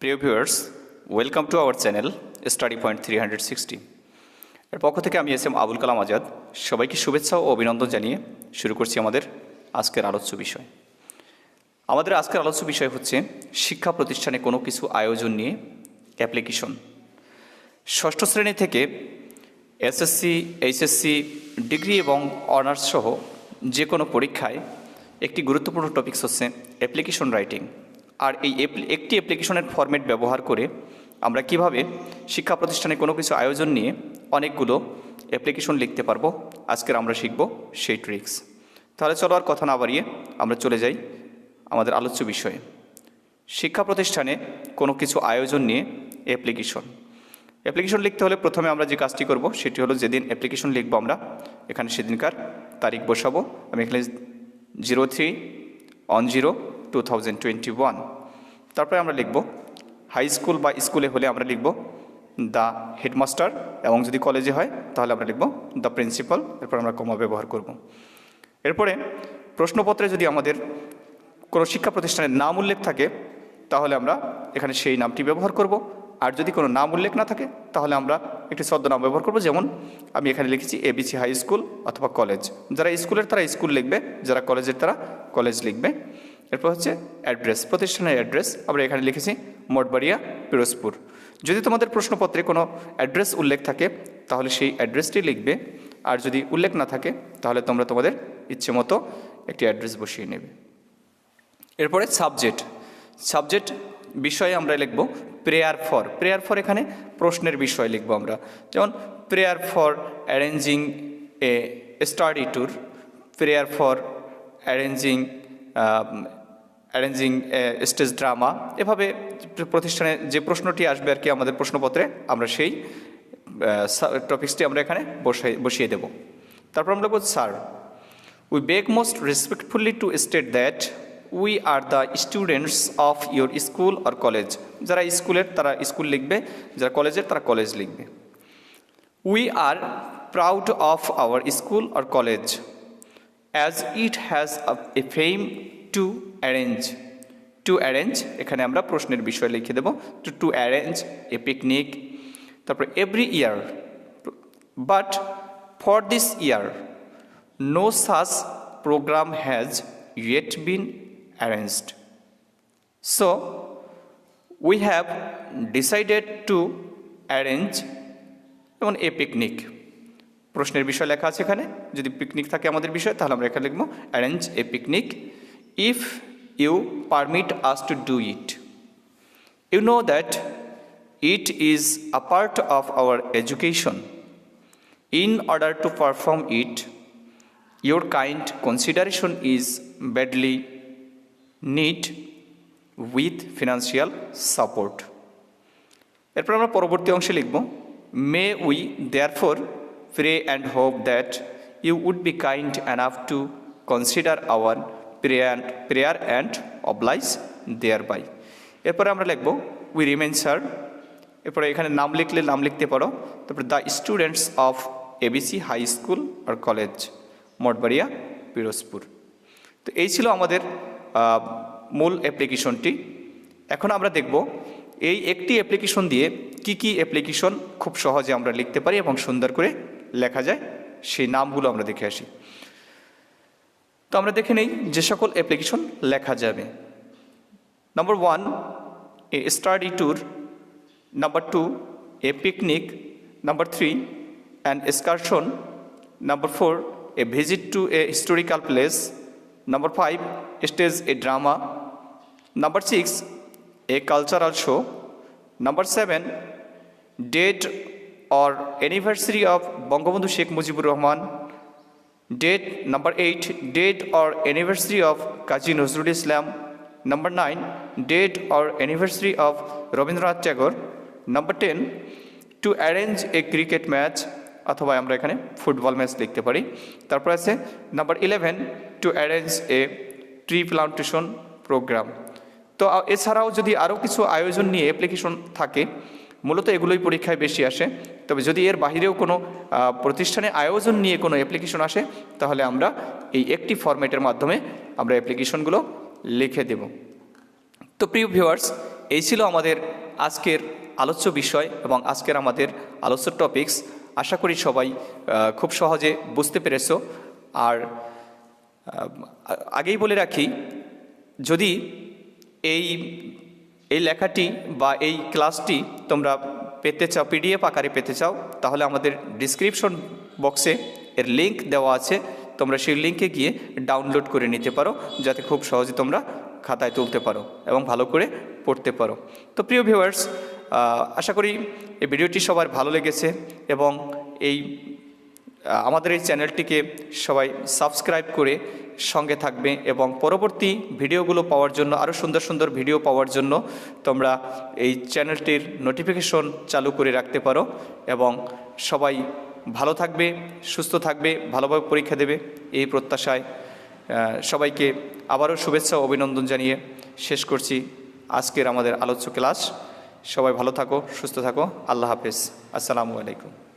প্রিয় viewers, welcome to our channel study point 360 এর পক্ষ থেকে আমি এস এম আবুল কালাম আজাদ সবাইকে শুভেচ্ছা ও অভিনন্দন জানিয়ে শুরু করছি আমাদের আজকের আলোচ্য বিষয়। আমাদের আজকের আলোচ্য বিষয় হচ্ছে শিক্ষা প্রতিষ্ঠানে কোনো কিছু আয়োজন নিয়ে অ্যাপ্লিকেশন। ষষ্ঠ শ্রেণী থেকে এসএসসি, এইচএসসি, ডিগ্রি এবং অনার্স সহ যে কোনো পরীক্ষায় একটি গুরুত্বপূর্ণ টপিকস হচ্ছে অ্যাপ্লিকেশন রাইটিং। আর এই একটি অ্যাপ্লিকেশনের ফরম্যাট ব্যবহার করে আমরা কিভাবে শিক্ষা প্রতিষ্ঠানে কোনো কিছু আয়োজন নিয়ে অনেকগুলো অ্যাপ্লিকেশন লিখতে পারবো, আজকের আমরা শিখব সেই ট্রিক্স। তাহলে চলো আর কথা না বাড়িয়ে আমরা চলে যাই আমাদের আলোচ্য বিষয়ে। শিক্ষা প্রতিষ্ঠানে কোনো কিছু আয়োজন নিয়ে অ্যাপ্লিকেশন লিখতে হলে প্রথমে আমরা যে কাজটি করব সেটি হলো, যেদিন অ্যাপ্লিকেশন লিখবো আমরা এখানে সেদিনকার তারিখ বসাবো। আমি এখানে 03/10/2021। তারপরে আমরা লিখব হাই স্কুল বা স্কুলে হলে আমরা লিখব দ্য হেডমাস্টার, এবং যদি কলেজে হয় তাহলে আমরা লিখব দ্য প্রিন্সিপাল। এরপর আমরা কমা ব্যবহার করব। এরপরে প্রশ্নপত্রে যদি আমাদের কোনো শিক্ষা প্রতিষ্ঠানের নাম উল্লেখ থাকে তাহলে আমরা এখানে সেই নামটি ব্যবহার করব। আর যদি কোনো নাম উল্লেখ না থাকে তাহলে আমরা একটি ছদ্মনাম ব্যবহার করব। যেমন আমি এখানে লিখেছি এবিসি হাই স্কুল অথবা কলেজ। যারা স্কুলের তারা স্কুল লিখবে, যারা কলেজের তারা কলেজ লিখবে। এরপর হচ্ছে অ্যাড্রেস, প্রতিষ্ঠানের অ্যাড্রেস আমরা এখানে লিখেছি মঠবাড়িয়া, পিরোজপুর। যদি তোমাদের প্রশ্নপত্রে কোনো অ্যাড্রেস উল্লেখ থাকে তাহলে সেই অ্যাড্রেসটি লিখবে, আর যদি উল্লেখ না থাকে তাহলে তোমরা তোমাদের ইচ্ছে মতো একটি অ্যাড্রেস বসিয়ে নেবে। এরপরে সাবজেক্ট বিষয়ে আমরা লিখব প্রেয়ার ফর এখানে প্রশ্নের বিষয় লিখব আমরা। যেমন prayer for arranging a study tour, prayer for arranging stage drama. এভাবে প্রতিষ্ঠানে যে প্রশ্নটি আসবে আর কি আমাদের প্রশ্নপত্রে, আমরা সেই টপিক্সটি আমরা এখানে বসিয়ে দেব। তারপর আমরা বলছি sir, we beg most respectfully two state that we are the students of your school or college. যারা স্কুলের তারা স্কুল লিখবে, যারা কলেজের তারা কলেজ লিখবে। We are proud of our school or college as it has a fame to arrange এখানে আমরা প্রশ্নের বিষয় লিখে দেব টু অ্যারেঞ্জ এ পিকনিক। তারপর every year, but for this year no such programme has yet been arranged. So we have decided to arrange a picnic. প্রশ্নের বিষয় লেখা আছে এখানে, যদি পিকনিক থাকে আমাদের বিষয় তাহলে আমরা এখানে লিখব arrange a picnic if you permit us to do it. You know that it is a part of our education. In order to perform it, your kind consideration is badly need with financial support. এরপর আমরা পরবর্তী অংশে লিখব may we therefore pray and hope that you would be kind enough to consider our prayer and oblige thereby. এরপরে আমরা লিখব we remain sir. এরপরে এখানে নাম লিখলে নাম লিখতে পারো। তারপরে the students of ABC high school আর কলেজ, মঠবাড়িয়া, পিরোজপুর। তো এই ছিল আমাদের মূল অ্যাপ্লিকেশনটি। এখন আমরা দেখব এই একটি অ্যাপ্লিকেশন দিয়ে কি অ্যাপ্লিকেশন খুব সহজে আমরা লিখতে পারি এবং সুন্দর করে লেখা যায়, সেই নামগুলো আমরা দেখে আসি। তো আমরা দেখে নেই যে সকল অ্যাপ্লিকেশন লেখা যাবে। Number 1, a study tour. Number 2, A picnic. Number 3, an excursion. Number 4, a visit to a historical place. Number 5, stage a drama. Number 6, a cultural show. Number 7, date or anniversary of Bangabandhu Sheikh Mujibur Rahman. Number 8, date or anniversary of Kazi Nazrul Islam. Number 9, date or anniversary of Rabindranath Tagore. Number 10, to arrange a cricket match, অথবা আমরা এখানে football match লিখতে পারি। তারপর আছে number 11, to arrange a tree plantation programme. তো এছাড়াও যদি আরও কিছু আয়োজন নিয়ে অ্যাপ্লিকেশন থাকে, মূলত এগুলোই পরীক্ষায় বেশি আসে। তবে যদি এর বাহিরেও কোনো প্রতিষ্ঠানে আয়োজন নিয়ে কোনো অ্যাপ্লিকেশন আসে তাহলে আমরা এই একটি ফরম্যাটের মাধ্যমে আমরা অ্যাপ্লিকেশনগুলো লিখে দেব। তো প্রিয় ভিউয়ার্স, এই ছিল আমাদের আজকের আলোচ্য বিষয় এবং আজকের আমাদের আলোচ্য টপিকস। আশা করি সবাই খুব সহজে বুঝতে পেরেছো। আর আগেই বলে রাখি, যদি এই লেখাটি বা এই ক্লাসটি তোমরা পেতে চাও, পিডিএফ আকারে পেতে চাও, তাহলে আমাদের ডিসক্রিপশন বক্সে এর লিঙ্ক দেওয়া আছে, তোমরা সেই লিঙ্কে গিয়ে ডাউনলোড করে নিতে পারো, যাতে খুব সহজে তোমরা খাতায় তুলতে পারো এবং ভালো করে পড়তে পারো। তো প্রিয় ভিউয়ার্স, আশা করি এই ভিডিওটি সবার ভালো লেগেছে এবং আমাদের এই চ্যানেলটিকে সবাই সাবস্ক্রাইব করে সঙ্গে থাকবে এবং পরবর্তী ভিডিওগুলো পাওয়ার জন্য, আরও সুন্দর সুন্দর ভিডিও পাওয়ার জন্য তোমরা এই চ্যানেলটির নোটিফিকেশন চালু করে রাখতে পারো। এবং সবাই ভালো থাকবে, সুস্থ থাকবে, ভালোভাবে পরীক্ষা দেবে, এই প্রত্যাশায় সবাইকে আবারও শুভেচ্ছা ও অভিনন্দন জানিয়ে শেষ করছি আজকের আমাদের আলোচ্য ক্লাস। সবাই ভালো থাকো, সুস্থ থাকো। আল্লাহ হাফেজ। আসসালামু আলাইকুম।